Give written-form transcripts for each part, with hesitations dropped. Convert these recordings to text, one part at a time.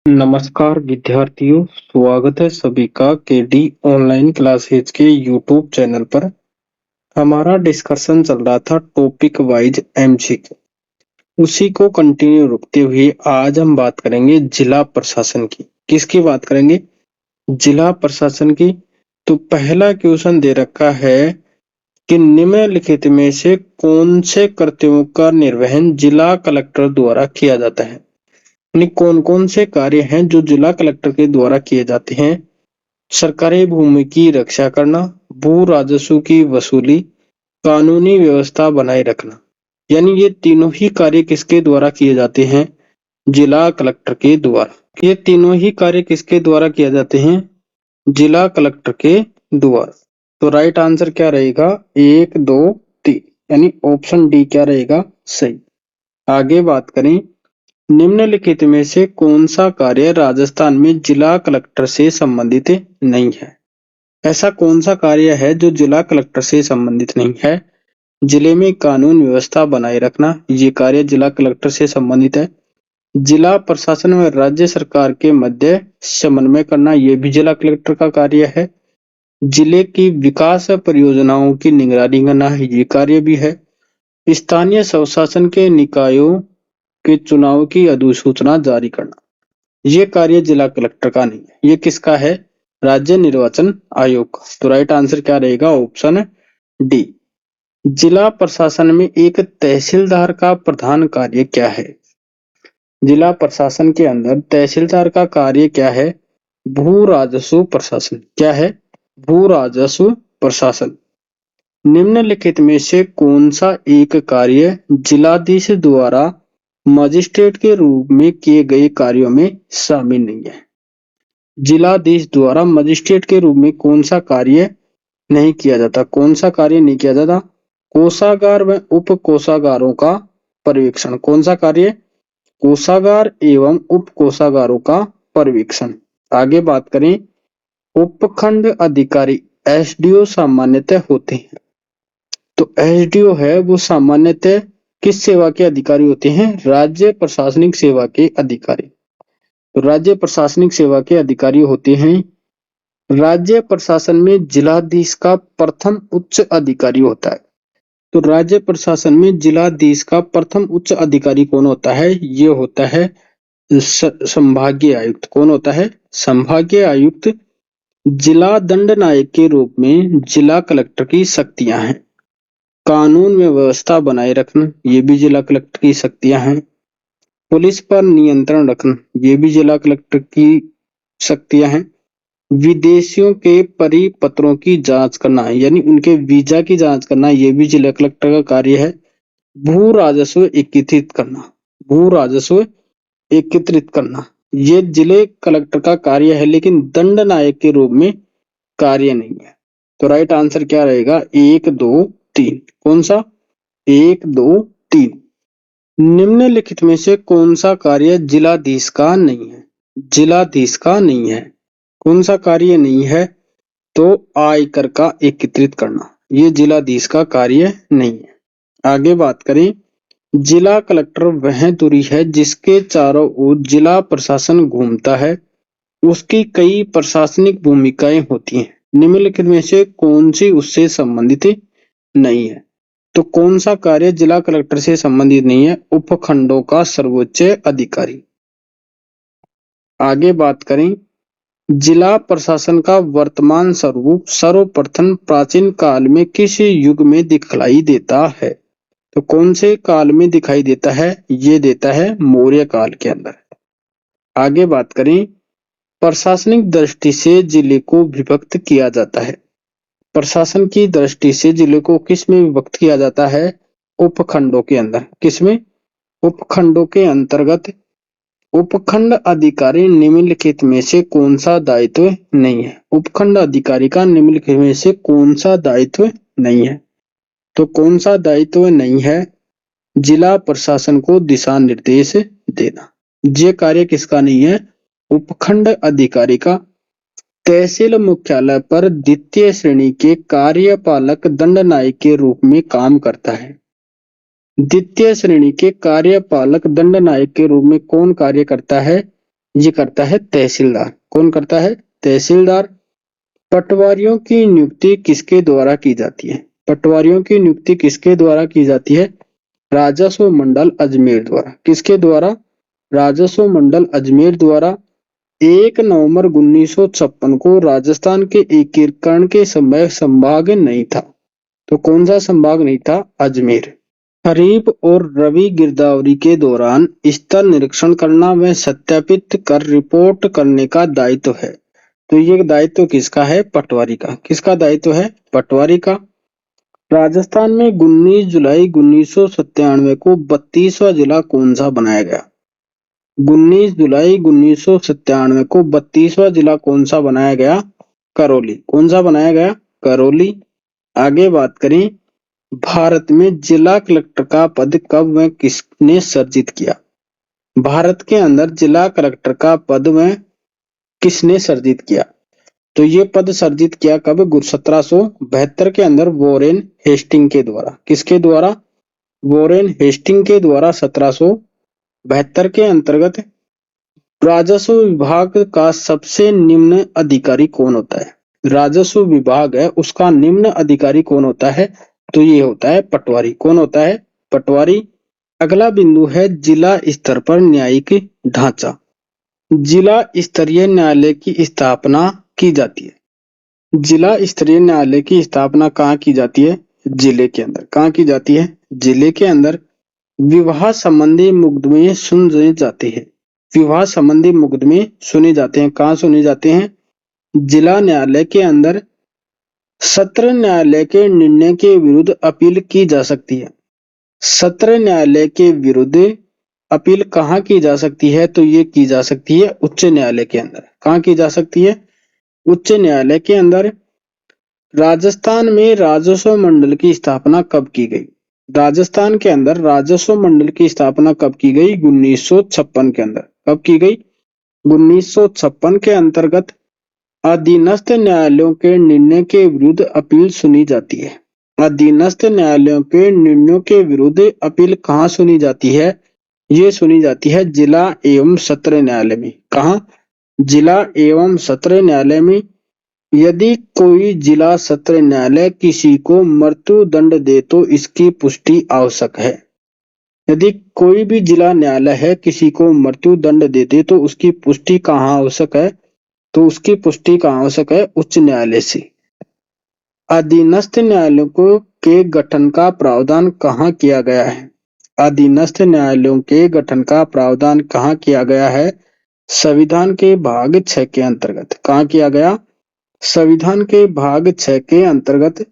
नमस्कार विद्यार्थियों, स्वागत है सभी का केडी ऑनलाइन क्लासेज के यूट्यूब चैनल पर। हमारा डिस्कशन चल रहा था टॉपिक वाइज एमसीक्यू, उसी को कंटिन्यू रखते हुए आज हम बात करेंगे जिला प्रशासन की। किसकी बात करेंगे? जिला प्रशासन की। तो पहला क्वेश्चन दे रखा है कि निम्नलिखित में से कौन से कर्तव्यों का निर्वहन जिला कलेक्टर द्वारा किया जाता है? कौन कौन से कार्य हैं जो जिला कलेक्टर के द्वारा किए जाते हैं? सरकारी भूमि की रक्षा करना, भू राजस्व की वसूली, कानूनी व्यवस्था बनाए रखना। यानी ये तीनों ही कार्य किसके द्वारा किए जाते हैं? जिला कलेक्टर के द्वारा। ये तीनों ही कार्य किसके द्वारा किए जाते हैं? जिला कलेक्टर के द्वारा। तो राइट आंसर क्या रहेगा? 1, 2, 3 यानी ऑप्शन डी क्या रहेगा? सही। आगे बात करें, निम्नलिखित में से कौन सा कार्य राजस्थान में जिला कलेक्टर से संबंधित नहीं है? ऐसा कौन सा कार्य है जो जिला कलेक्टर से संबंधित नहीं है? जिले में कानून व्यवस्था बनाए रखना, ये कार्य जिला कलेक्टर से संबंधित है। जिला प्रशासन व राज्य सरकार के मध्य समन्वय करना, ये भी जिला कलेक्टर का कार्य है। जिले की विकास परियोजनाओं की निगरानी करना, ये कार्य भी है। स्थानीय स्वशासन के निकायों के चुनाव की अधिसूचना जारी करना, ये कार्य जिला कलेक्टर का नहीं है। ये किसका है? राज्य निर्वाचन आयोग का। तो राइट आंसर क्या रहेगा? Option D. जिला प्रशासन में एक तहसीलदार का प्रधान कार्य क्या है? जिला प्रशासन के अंदर तहसीलदार का कार्य क्या है? भू राजस्व प्रशासन। क्या है? भू राजस्व प्रशासन। निम्नलिखित में से कौन सा एक कार्य जिलाधीश द्वारा मजिस्ट्रेट के रूप में किए गए कार्यों में शामिल नहीं है? जिलाधीश द्वारा मजिस्ट्रेट के रूप में कौन सा कार्य नहीं किया जाता? कौन सा कार्य नहीं किया जाता? कोषागार व उप कोषागारों का पर्यवेक्षण। कौन सा कार्य? कोषागार एवं उप कोषागारों का पर्यवेक्षण। आगे बात करें, उपखंड अधिकारी एसडीओ सामान्यतः होते हैं। तो एसडीओ है वो सामान्यतः किस सेवा के अधिकारी होते हैं? राज्य प्रशासनिक सेवा के अधिकारी। तो राज्य प्रशासनिक सेवा के अधिकारी होते हैं। राज्य प्रशासन में जिलाधीश का प्रथम उच्च अधिकारी होता है। तो राज्य प्रशासन में जिलाधीश का प्रथम उच्च अधिकारी कौन होता है? ये होता है संभागीय आयुक्त। कौन होता है? संभागीय आयुक्त। जिला दंड नायक के रूप में जिला कलेक्टर की शक्तियां हैं। कानून में व्यवस्था बनाए रखना, ये भी जिला कलेक्टर की शक्तियां हैं। पुलिस पर नियंत्रण रखना, ये भी जिला कलेक्टर की शक्तियां हैं। विदेशियों के परिपत्रों की जांच करना, यानी उनके वीजा की जांच करना, ये भी जिला कलेक्टर का कार्य है। भू राजस्व एकत्रित करना, भू राजस्व एकत्रित करना, ये जिले कलेक्टर का कार्य है, लेकिन दंड नायक के रूप में कार्य नहीं है। तो राइट आंसर क्या रहेगा? 1, 2, 3। कौन सा? 1, 2, 3। निम्नलिखित में से कौन सा कार्य जिलाधीश का नहीं है? जिलाधीश का नहीं है। कौन सा कार्य नहीं है? तो आयकर का एकत्रित करना, ये जिलाधीश का कार्य नहीं है। आगे बात करें, जिला कलेक्टर वह दूरी है जिसके चारों ओर जिला प्रशासन घूमता है, उसकी कई प्रशासनिक भूमिकाएं होती हैं। निम्नलिखित में से कौन सी उससे संबंधित नहीं है? तो कौन सा कार्य जिला कलेक्टर से संबंधित नहीं है? उपखंडों का सर्वोच्च अधिकारी। आगे बात करें, जिला प्रशासन का वर्तमान स्वरूप सर्वप्रथम प्राचीन काल में किस युग में दिखलाई देता है? तो कौन से काल में दिखाई देता है? ये देता है मौर्य काल के अंदर। आगे बात करें, प्रशासनिक दृष्टि से जिले को विभक्त किया जाता है। प्रशासन की दृष्टि से जिले को किस में विभक्त किया जाता है? उपखंडों के अंदर। किसमें? उपखंडों के अंतर्गत। उपखंड अधिकारी निम्नलिखित में से कौन सा दायित्व नहीं है? उपखंड अधिकारी का निम्नलिखित में से कौन सा दायित्व नहीं है? तो कौन सा दायित्व नहीं है? जिला प्रशासन को दिशा निर्देश देना, ये कार्य किसका नहीं है? उपखंड अधिकारी का। तहसील मुख्यालय पर द्वितीय श्रेणी के कार्यपालक दंड नायक के रूप में काम करता है। द्वितीय श्रेणी के कार्यपालक दंड नायक के रूप में कौन कार्य करता है? ये करता है तहसीलदार। कौन करता है? तहसीलदार। पटवारियों की नियुक्ति किसके द्वारा की जाती है? पटवारियों की नियुक्ति किसके द्वारा की जाती है? राजस्व मंडल अजमेर द्वारा। किसके द्वारा? राजस्व मंडल अजमेर द्वारा। 1 नवंबर 1956 को राजस्थान के एकीकरण के समय संभाग नहीं था। तो कौन सा संभाग नहीं था? अजमेर। खरीफ और रबी गिरदावरी के दौरान स्थल निरीक्षण करना व सत्यापित कर रिपोर्ट करने का दायित्व है। तो ये दायित्व किसका है? पटवारी का। किसका दायित्व है? पटवारी का। राजस्थान में 19 जुलाई 1997 को 32वां जिला कौन सा बनाया गया? 19 जुलाई 1997 को 32वां जिला कौन सा बनाया गया? करौली। कौन सा बनाया गया? करौली। आगे बात करें, भारत में जिला कलेक्टर का पद कब व किसने सर्जित किया? भारत के अंदर जिला कलेक्टर का पद व किसने सर्जित किया? तो ये पद सर्जित किया कब? 1772 के अंदर वॉरेन हेस्टिंग के द्वारा। किसके द्वारा? वॉरेन हेस्टिंग के द्वारा 1772 के अंतर्गत। राजस्व विभाग का सबसे निम्न अधिकारी कौन होता है? राजस्व विभाग है उसका निम्न अधिकारी कौन होता है? तो ये होता है पटवारी। कौन होता है? पटवारी। अगला बिंदु है जिला स्तर पर न्यायिक ढांचा। जिला स्तरीय न्यायालय की स्थापना की जाती है। जिला स्तरीय न्यायालय की स्थापना कहाँ की जाती है? जिले के अंदर। कहाँ की जाती है? जिले के अंदर। विवाह संबंधी मुकदमे सुने जाते हैं। विवाह संबंधी मुकदमे सुने जाते हैं। कहाँ सुने जाते हैं? जिला न्यायालय के अंदर। सत्र न्यायालय के निर्णय के विरुद्ध अपील की जा सकती है। सत्र न्यायालय के विरुद्ध अपील कहाँ की जा सकती है? तो ये की जा सकती है उच्च न्यायालय के अंदर। कहाँ की जा सकती है? उच्च न्यायालय के अंदर। राजस्थान में राजस्व मंडल की स्थापना कब की गई? राजस्थान के अंदर राजस्व मंडल की स्थापना कब की गई? 1956 के अंदर। कब की गई? 1956 के अंतर्गत। अधीनस्थ न्यायालयों के निर्णय के विरुद्ध अपील सुनी जाती है। अधीनस्थ न्यायालयों के निर्णयों के विरुद्ध अपील कहाँ सुनी जाती है? ये सुनी जाती है जिला एवं सत्र न्यायालय में। कहाँ? जिला एवं सत्र न्यायालय में। यदि कोई जिला सत्र न्यायालय किसी को मृत्यु दंड दे तो इसकी पुष्टि आवश्यक है। यदि कोई भी जिला न्यायालय है किसी को मृत्यु दंड दे दे तो उसकी पुष्टि कहाँ आवश्यक है? तो उसकी पुष्टि कहाँ आवश्यक है? उच्च न्यायालय से। अधीनस्थ न्यायालयों के गठन का प्रावधान कहाँ किया गया है? अधीनस्थ न्यायालयों के गठन का प्रावधान कहाँ किया गया है? संविधान के भाग 6 के अंतर्गत। कहाँ किया गया? संविधान के भाग 6 के अंतर्गत।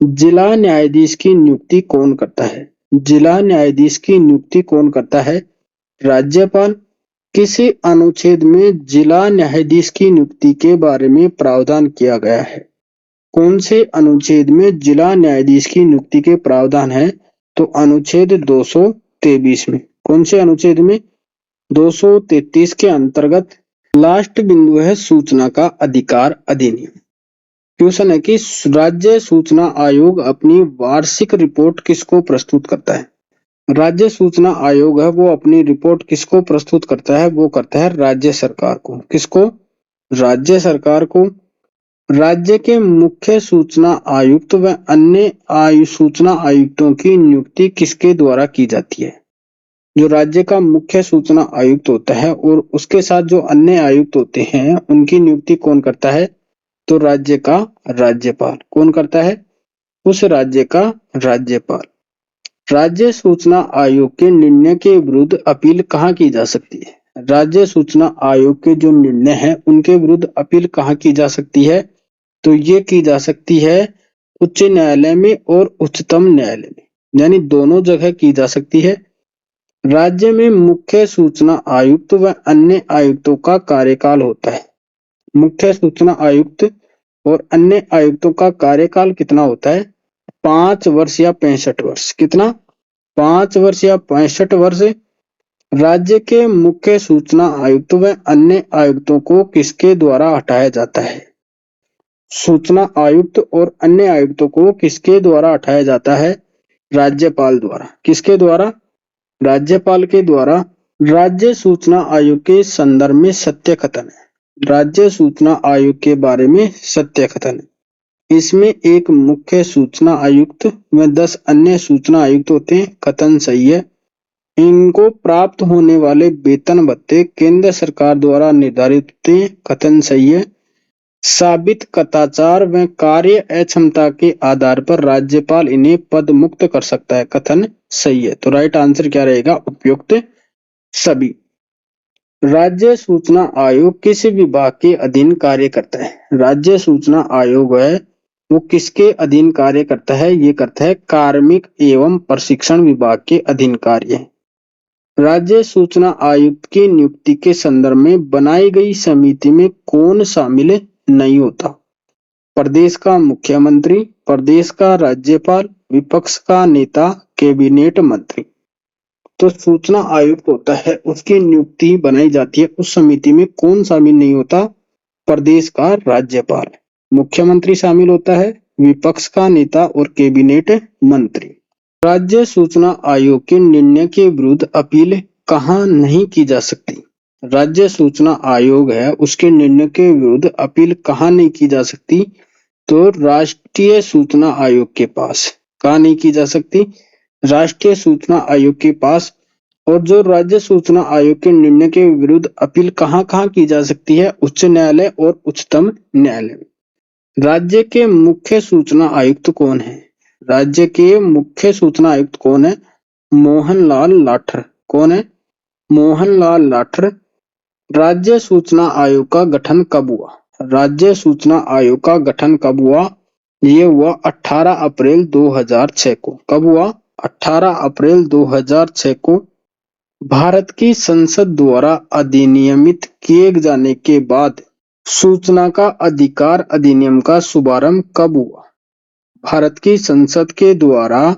जिला न्यायाधीश की नियुक्ति कौन करता है? जिला न्यायाधीश की नियुक्ति कौन करता है? राज्यपाल। किसी अनुच्छेद में जिला न्यायाधीश की नियुक्ति के बारे में प्रावधान किया गया है? कौन से अनुच्छेद में जिला न्यायाधीश की नियुक्ति के प्रावधान है? तो अनुच्छेद 223 में। कौन से अनुच्छेद में? 233 के अंतर्गत। लास्ट बिंदु है सूचना का अधिकार अधिनियम। क्वेश्चन है कि राज्य सूचना आयोग अपनी वार्षिक रिपोर्ट किसको प्रस्तुत करता है? राज्य सूचना आयोग है वो अपनी रिपोर्ट किसको प्रस्तुत करता है? वो करता है राज्य सरकार को। किसको? राज्य सरकार को। राज्य के मुख्य सूचना आयुक्त व अन्य सूचना आयुक्तों की नियुक्ति किसके द्वारा की जाती है? जो राज्य का मुख्य सूचना आयुक्त होता है और उसके साथ जो अन्य आयुक्त होते हैं उनकी नियुक्ति कौन करता है? तो राज्य का राज्यपाल। कौन करता है? उस राज्य का राज्यपाल। राज्य सूचना आयोग के निर्णय के विरुद्ध अपील कहाँ की जा सकती है? राज्य सूचना आयोग के जो निर्णय हैं उनके विरुद्ध अपील कहाँ की जा सकती है? तो ये की जा सकती है उच्च न्यायालय में और उच्चतम न्यायालय में, यानी दोनों जगह की जा सकती है। राज्य में मुख्य सूचना आयुक्त व अन्य आयुक्तों का कार्यकाल होता है। मुख्य सूचना आयुक्त और अन्य आयुक्तों का कार्यकाल कितना होता है? 5 वर्ष या 65 वर्ष। कितना? 5 वर्ष या 65 वर्ष। राज्य के मुख्य सूचना आयुक्त व अन्य आयुक्तों को किसके द्वारा हटाया जाता है? सूचना आयुक्त और अन्य आयुक्तों को किसके द्वारा हटाया जाता है? राज्यपाल द्वारा। किसके द्वारा? राज्यपाल के द्वारा। राज्य सूचना आयोग के संदर्भ में सत्य कथन है। राज्य सूचना आयोग के बारे में सत्य कथन है। इसमें एक मुख्य सूचना आयुक्त व 10 अन्य सूचना आयुक्त होते हैं। कथन सही है। इनको प्राप्त होने वाले वेतन भत्ते केंद्र सरकार द्वारा निर्धारित होते हैं। कथन सही है। साबित कदाचार व कार्य अक्षमता के आधार पर राज्यपाल इन्हें पद मुक्त कर सकता है। कथन सही है। तो राइट आंसर क्या रहेगा? उपयुक्त सभी। राज्य सूचना आयोग किस विभाग के अधीन कार्य करता है? राज्य सूचना आयोग है वो किसके अधीन कार्य करता है? ये करता है कार्मिक एवं प्रशिक्षण विभाग के अधीन कार्य। राज्य सूचना आयुक्त की नियुक्ति के संदर्भ में बनाई गई समिति में कौन शामिल नहीं होता? प्रदेश का मुख्यमंत्री, प्रदेश का राज्यपाल, विपक्ष का नेता, कैबिनेट मंत्री। तो सूचना आयुक्त होता है उसकी नियुक्ति बनाई जाती है। उस समिति में कौन शामिल नहीं होता? प्रदेश का राज्यपाल। मुख्यमंत्री शामिल होता है, विपक्ष का नेता और कैबिनेट मंत्री। राज्य सूचना आयोग के निर्णय के विरुद्ध अपील कहाँ नहीं की जा सकती? राज्य सूचना आयोग है उसके निर्णय के विरुद्ध अपील कहाँ नहीं की जा सकती? तो राष्ट्रीय सूचना आयोग के पास। कहाँ नहीं की जा सकती? राष्ट्रीय सूचना आयोग के पास। और जो राज्य सूचना आयोग के निर्णय के विरुद्ध अपील कहाँ कहाँ की जा सकती है? उच्च न्यायालय और उच्चतम न्यायालय। राज्य के मुख्य सूचना आयुक्त कौन है? राज्य के मुख्य सूचना आयुक्त कौन है? मोहनलाल लाठर। कौन है? मोहनलाल लाठर। राज्य सूचना आयोग का गठन कब हुआ? राज्य सूचना आयोग का गठन कब हुआ? ये हुआ 18 अप्रैल 2006 को। कब हुआ? 18 अप्रैल 2006 को। भारत की संसद द्वारा अधिनियमित किए जाने के बाद सूचना का अधिकार अधिनियम का शुभारंभ कब हुआ? भारत की संसद के द्वारा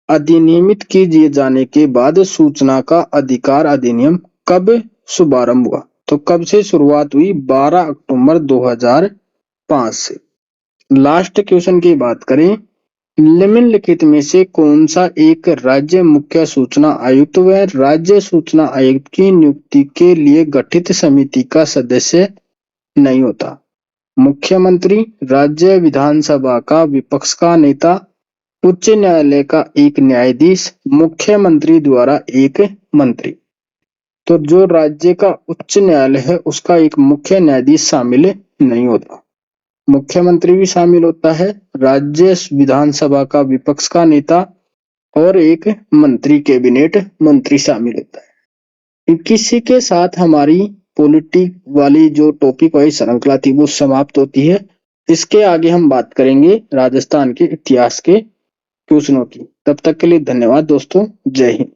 अधिनियमित किए जाने के बाद सूचना का अधिकार अधिनियम कब शुभारंभ हुआ? तो कब से शुरुआत हुई? 12 अक्टूबर 2005 से। लास्ट क्वेश्चन की बात करें, निम्नलिखित में से कौन सा एक राज्य मुख्य सूचना आयुक्त व राज्य सूचना आयुक्त की नियुक्ति के लिए गठित समिति का सदस्य नहीं होता? मुख्यमंत्री, राज्य विधानसभा का विपक्ष का नेता, उच्च न्यायालय का एक न्यायाधीश, मुख्यमंत्री द्वारा एक मंत्री। तो जो राज्य का उच्च न्यायालय है उसका एक मुख्य न्यायाधीश शामिल नहीं होता। मुख्यमंत्री भी शामिल होता है, राज्य विधानसभा का विपक्ष का नेता और एक मंत्री, कैबिनेट मंत्री शामिल होता है। किसी के साथ हमारी पॉलिटिक वाली जो टॉपिक वाली श्रृंखला थी वो समाप्त होती है। इसके आगे हम बात करेंगे राजस्थान के इतिहास के क्वेश्चनों की। तब तक के लिए धन्यवाद दोस्तों। जय हिंद।